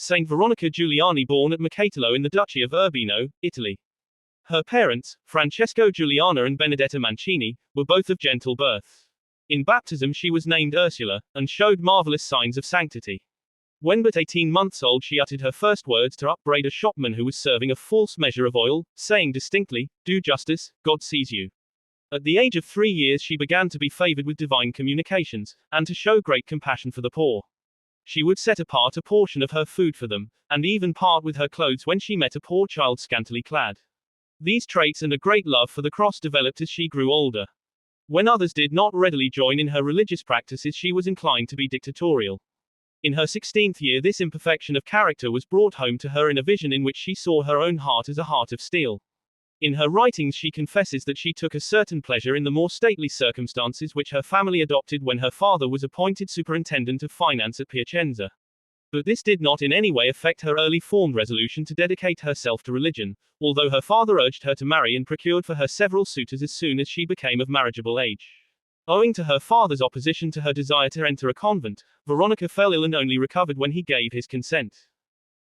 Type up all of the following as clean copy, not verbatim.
Saint Veronica Giuliani, born at Mercatello in the Duchy of Urbino, Italy. Her parents, Francesco Giuliana and Benedetta Mancini, were both of gentle birth. In baptism she was named Ursula, and showed marvelous signs of sanctity. When but 18 months old she uttered her first words to upbraid a shopman who was serving a false measure of oil, saying distinctly, "Do justice, God sees you." At the age of 3 years she began to be favored with divine communications, and to show great compassion for the poor. She would set apart a portion of her food for them, and even part with her clothes when she met a poor child scantily clad. These traits and a great love for the cross developed as she grew older. When others did not readily join in her religious practices, she was inclined to be dictatorial. In her 16th year, this imperfection of character was brought home to her in a vision in which she saw her own heart as a heart of steel. In her writings she confesses that she took a certain pleasure in the more stately circumstances which her family adopted when her father was appointed superintendent of finance at Piacenza. But this did not in any way affect her early formed resolution to dedicate herself to religion, although her father urged her to marry and procured for her several suitors as soon as she became of marriageable age. Owing to her father's opposition to her desire to enter a convent, Veronica fell ill and only recovered when he gave his consent.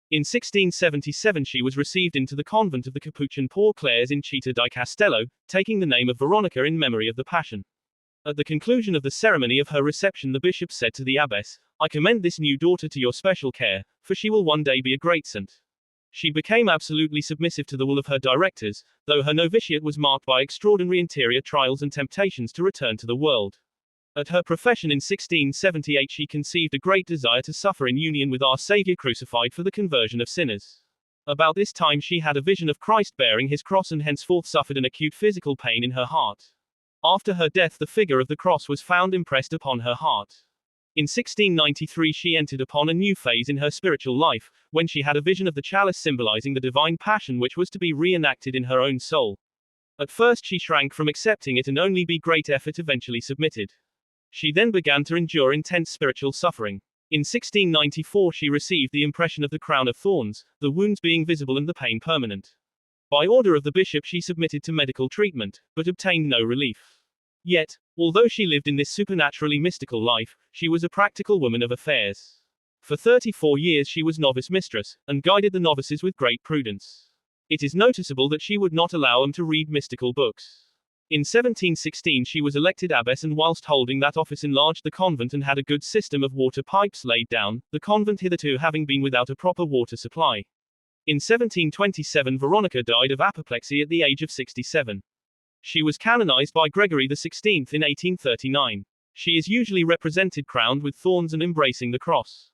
In 1677 she was received into the convent of the Capuchin Poor Clares in Città di Castello, taking the name of Veronica in memory of the Passion. At the conclusion of the ceremony of her reception, the bishop said to the abbess, "I commend this new daughter to your special care, for she will one day be a great saint." She became absolutely submissive to the will of her directors, though her novitiate was marked by extraordinary interior trials and temptations to return to the world. At her profession in 1678 she conceived a great desire to suffer in union with our Saviour crucified for the conversion of sinners. About this time she had a vision of Christ bearing his cross and henceforth suffered an acute physical pain in her heart. After her death the figure of the cross was found impressed upon her heart. In 1693 she entered upon a new phase in her spiritual life, when she had a vision of the chalice symbolizing the divine passion which was to be reenacted in her own soul. At first she shrank from accepting it and only by great effort eventually submitted. She then began to endure intense spiritual suffering. In 1694 she received the impression of the crown of thorns, the wounds being visible and the pain permanent. By order of the bishop she submitted to medical treatment, but obtained no relief. Yet, although she lived in this supernaturally mystical life, she was a practical woman of affairs. For 34 years she was novice mistress, and guided the novices with great prudence. It is noticeable that she would not allow them to read mystical books. In 1716 she was elected abbess, and whilst holding that office enlarged the convent and had a good system of water pipes laid down, the convent hitherto having been without a proper water supply. In 1727 Veronica died of apoplexy at the age of 67. She was canonized by Gregory XVI in 1839. She is usually represented crowned with thorns and embracing the cross.